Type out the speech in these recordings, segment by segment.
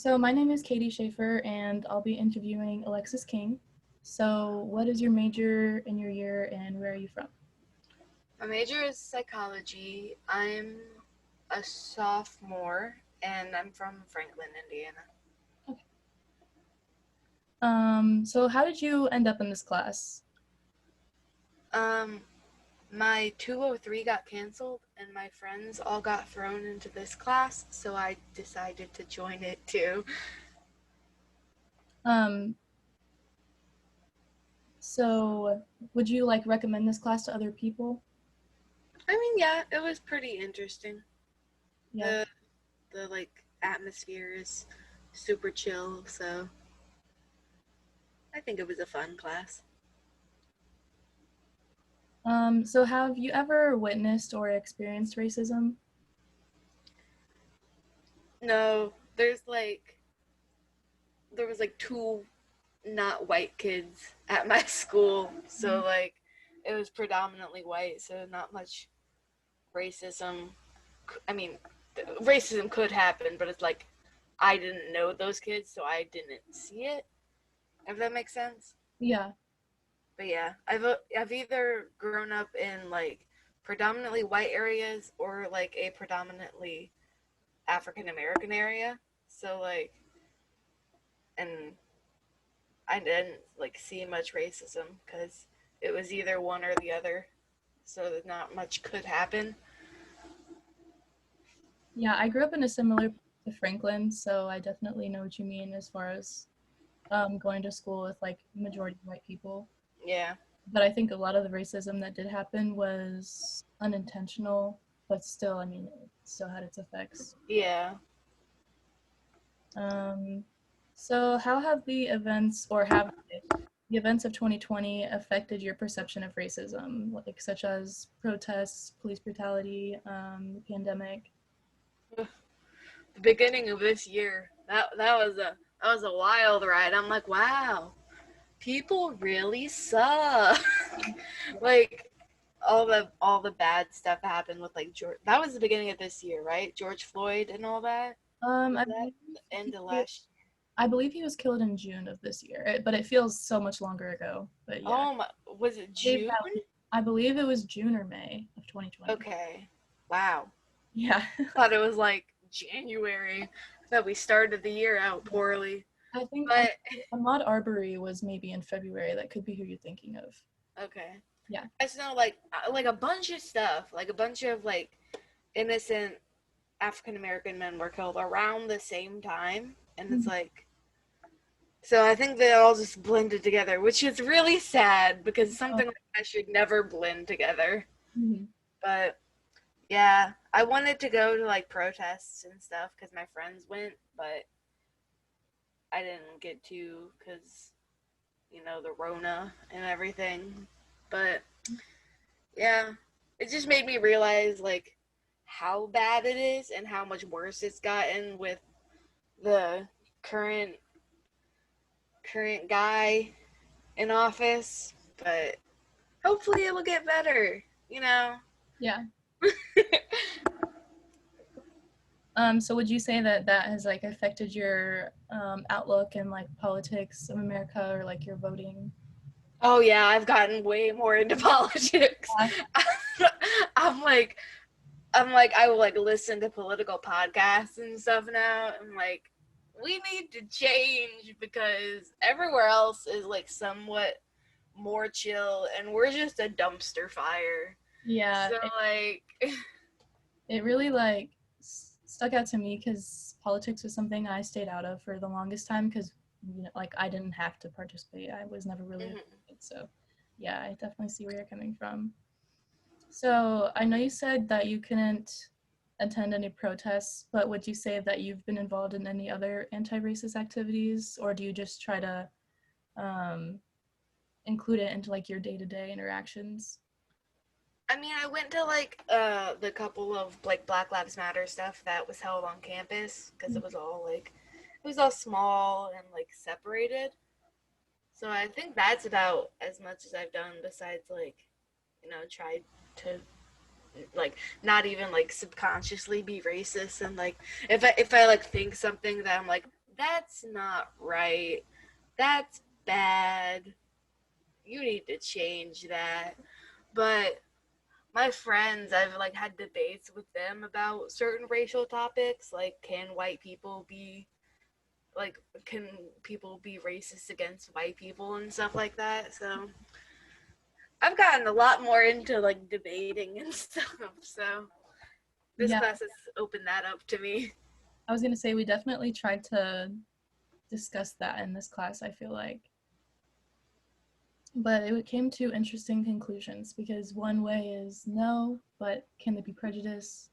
So my name is Katy Shaffer, and I'll be interviewing Alexis King. So what is your major in your year, and where are you from? My major is psychology. I'm a sophomore, and I'm from Franklin, Indiana. Okay. So how did you end up in this class? My 203 got canceled, and my friends all got thrown into this class, so I decided to join it too. So would you recommend this class to other people? I mean, yeah, it was pretty interesting. Yeah. The atmosphere is super chill, so I think it was a fun class. So have you ever witnessed or experienced racism? No, there was two not white kids at my school, so it was predominantly white, so not much racism. I mean, racism could happen, but it's like I didn't know those kids, so I didn't see it, if that makes sense. Yeah. But yeah, I've either grown up in predominantly white areas or a predominantly African American area, so and I didn't see much racism because it was either one or the other, so that not much could happen. Yeah, I grew up in a similar to Franklin, so I definitely know what you mean as far as going to school with majority white people. Yeah. But I think a lot of the racism that did happen was unintentional, but still, I mean, it still had its effects. Yeah. So how have the events, or have the events of 2020 affected your perception of racism, such as protests, police brutality, the pandemic? The beginning of this year, that was a wild ride. I'm like, wow, people really suck. like all the bad stuff happened with George. That was the beginning of this year, right? George Floyd and all that. Was I that believe the end of he, last year? I believe he was killed in June of this year, but it feels so much longer ago. But yeah, Oh my, was it I believe June? I believe it was June or May of 2020. Okay. Wow. Yeah. Thought it was January. I thought we started the year out poorly. I think But Ahmaud Arbery was maybe in February. That could be who you're thinking of. okay. Yeah. I just know a bunch of stuff, a bunch of innocent African American men were killed around the same time, and it's so I think they all just blended together, which is really sad because something like that should never blend together. Mm-hmm. But yeah, I wanted to go to protests and stuff because my friends went, but I didn't get to because the Rona and everything. But yeah, it just made me realize how bad it is and how much worse it's gotten with the current guy in office. But hopefully it will get better. Yeah. So would you say that has affected your outlook in politics of America, or your voting? Oh yeah, I've gotten way more into politics. I'm like I will listen to political podcasts and stuff now. I'm like, we need to change because everywhere else is somewhat more chill and we're just a dumpster fire. Yeah. So it really stuck out to me because politics was something I stayed out of for the longest time because I didn't have to participate. I was never really so yeah, I definitely see where you're coming from. So I know you said that you couldn't attend any protests, but would you say that you've been involved in any other anti-racist activities, or do you just try to include it into your day-to-day interactions? I mean, I went to the couple of Black Lives Matter stuff that was held on campus because it was all small and separated. So I think that's about as much as I've done besides try to not even subconsciously be racist and if I think something that I'm that's not right. That's bad. You need to change that. But my friends, I've like had debates with them about certain racial topics, like can people be racist against white people and stuff like that. So I've gotten a lot more into like debating and stuff. So this Yeah, class has opened that up to me. I was gonna say we definitely tried to discuss that in this class, I feel like. But it came to interesting conclusions because one way is no, but can there be prejudice?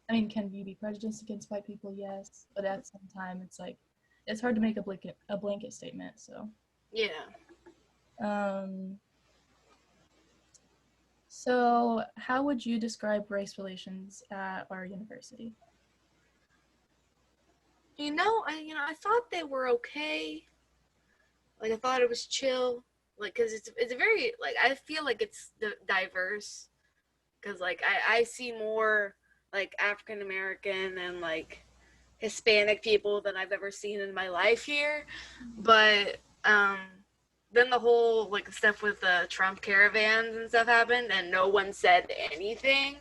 I mean, can you be prejudiced against white people? Yes, but at the same time, it's like it's hard to make a blanket statement. So, Yeah. um, so how would you describe race relations at our university? I thought they were okay. Like I thought it was chill. Like, cause it's very like I feel like it's diverse. Cause like I see more like African American and like Hispanic people than I've ever seen in my life here. But then the whole like stuff with the Trump caravans and stuff happened, and no one said anything,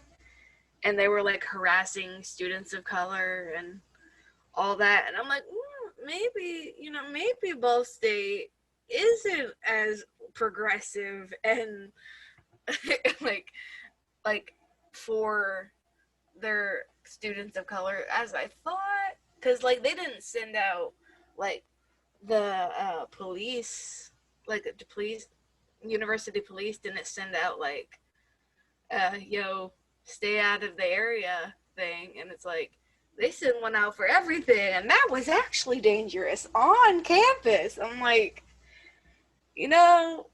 and they were like harassing students of color and all that, and I'm like, maybe Ball State isn't as progressive and like like for their students of color as I thought, because like they didn't send out like the police, like the police, university police didn't send out like yo, stay out of the area thing, and it's like they sent one out for everything, and that was actually dangerous on campus. I'm like, you know,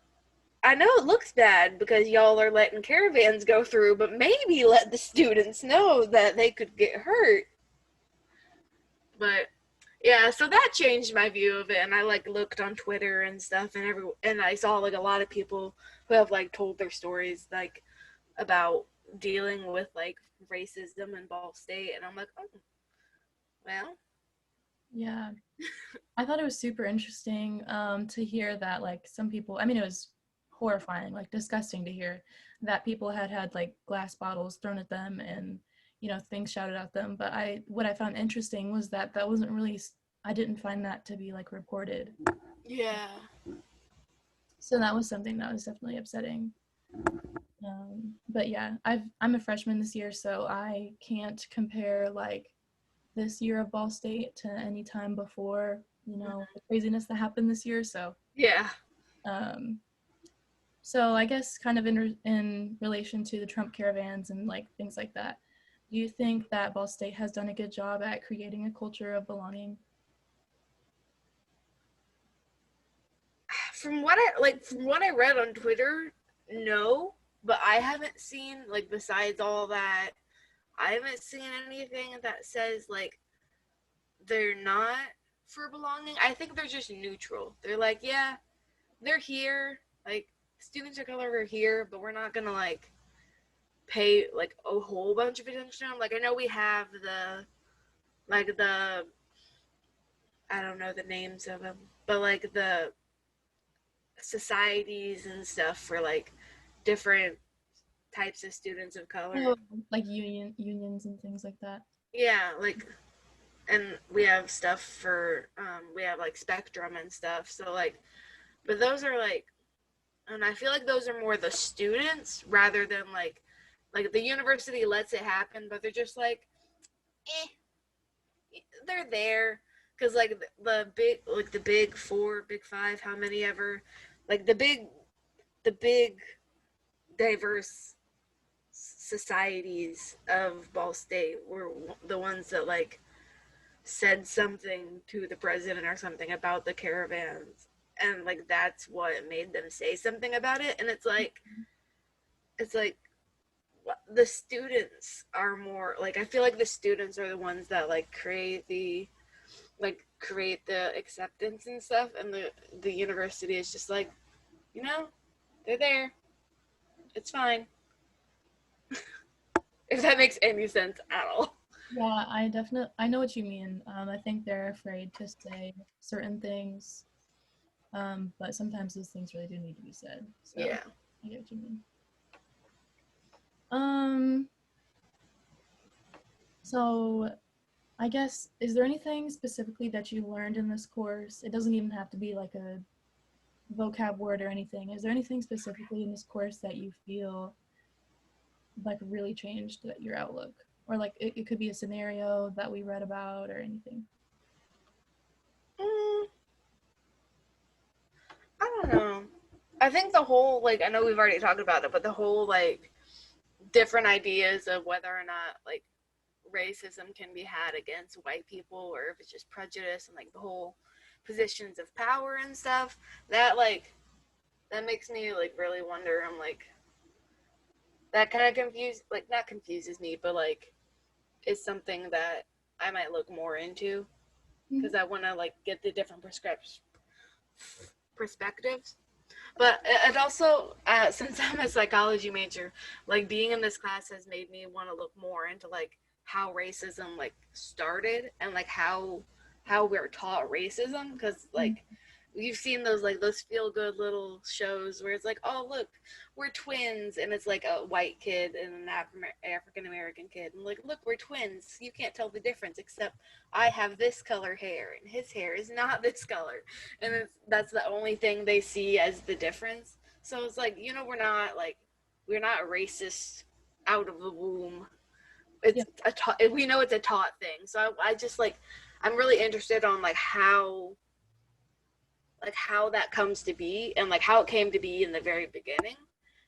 I know it looks bad because y'all are letting caravans go through, but maybe let the students know that they could get hurt. But yeah, so that changed my view of it, and I like looked on Twitter and stuff, and I saw like a lot of people who have like told their stories like about dealing with like racism in Ball State, and I'm like, oh, well, Yeah, I thought it was super interesting to hear that like some people, I mean, it was horrifying, like disgusting to hear that people had like glass bottles thrown at them and things shouted at them. But what I found interesting was that wasn't really, I didn't find that to be like reported. yeah, So that was something that was definitely upsetting. But yeah, I'm a freshman this year, so I can't compare like this year of Ball State to any time before, the craziness that happened this year. yeah. Um, so I guess kind of in relation to the Trump caravans and like things like that, do you think that Ball State has done a good job at creating a culture of belonging? From what I read on Twitter, no, but I haven't seen like besides all that, I haven't seen anything that says like they're not for belonging. I think they're just neutral. They're like, yeah, they're here. Like students of color are here, but we're not gonna like pay like a whole bunch of attention to them. Like I know we have the I don't know the names of them, but like the societies and stuff for like different types of students of color. Oh, like unions and things like that. Yeah, like and we have stuff for we have like spectrum and stuff. So like but those are like and I feel like those are more the students rather than like the university lets it happen, but they're just like they're there because like the big four, big five, how many ever, like the big diverse societies of Ball State were the ones that like said something to the president or something about the caravans, and like that's what made them say something about it. And it's like the students are more like I feel like the students are the ones that like create the acceptance and stuff, and the university is just like, they're there, it's fine. If that makes any sense at all. Yeah, I know what you mean. I think they're afraid to say certain things, but sometimes those things really do need to be said. So Yeah. I get what you mean. Um, so I guess, is there anything specifically that you learned in this course? It doesn't even have to be like a vocab word or anything. Is there anything specifically in this course that you feel like really changed your outlook? Or like it could be a scenario that we read about or anything. Mm, I don't know. I think the whole, like, I know we've already talked about it, but the whole, like, different ideas of whether or not, like, racism can be had against white people or if it's just prejudice and, like, the whole positions of power and stuff, that, like, that makes me, like, really wonder. I'm like, that kind of not confuses me, but, like, is something that I might look more into Mhm. because I want to, like, get the different perspectives. But it also, since I'm a psychology major, like being in this class has made me want to look more into like how racism like started and like how we're taught racism, because like you've seen those like those feel good little shows where it's like, oh look, we're twins, and it's like a white kid and an African American kid, and like, look, we're twins, you can't tell the difference except I have this color hair and his hair is not this color, and that's the only thing they see as the difference. So it's like, we're not racist out of the womb. Yeah. We know it's a taught thing. So I just like, I'm really interested on like how that comes to be and like how it came to be in the very beginning.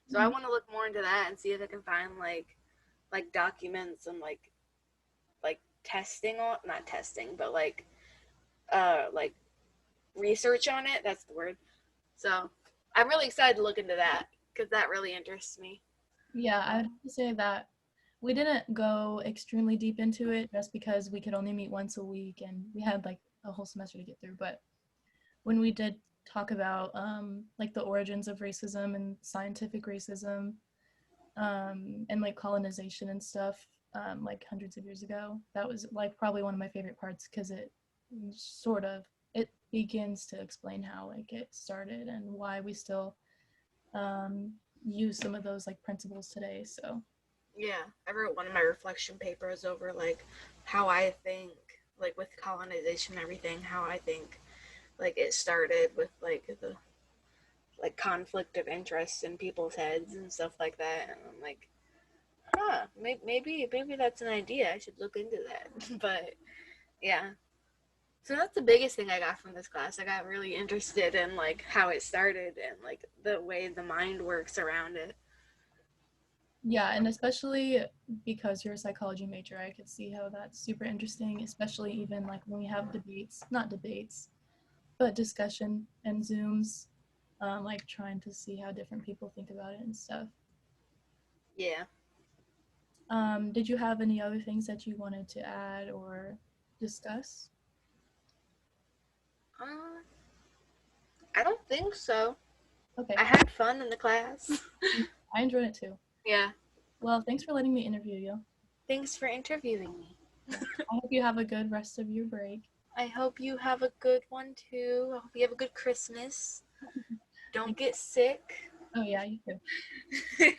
So I Mhm. want to look more into that and see if I can find like documents and like testing on, not testing, but like research on it. That's the word. So I'm really excited to look into that because that really interests me. Yeah, I would have to say that we didn't go extremely deep into it just because we could only meet once a week and we had like a whole semester to get through. But when we did talk about like the origins of racism and scientific racism, and like colonization and stuff, like hundreds of years ago, that was like probably one of my favorite parts because it sort of it begins to explain how like it started and why we still um, use some of those like principles today. So Yeah, I wrote one of my reflection papers over like how I think, like with colonization and everything, how I think like it started with like the like conflict of interest in people's heads and stuff like that. And I'm like, huh, maybe that's an idea. I should look into that. But yeah, so that's the biggest thing I got from this class. I got really interested in like how it started and like the way the mind works around it. yeah, and especially because you're a psychology major, I could see how that's super interesting, especially even like when we have debates, not debates, but discussion and Zooms, like trying to see how different people think about it and stuff. Yeah. Did you have any other things that you wanted to add or discuss? Uh, I don't think so. Okay, I had fun in the class. I enjoyed it too. Yeah. Well, thanks for letting me interview you. Thanks for interviewing me. Yeah, I hope you have a good rest of your break. I hope you have a good one too. I hope you have a good Christmas. Don't Thank- get sick. Oh yeah, you too.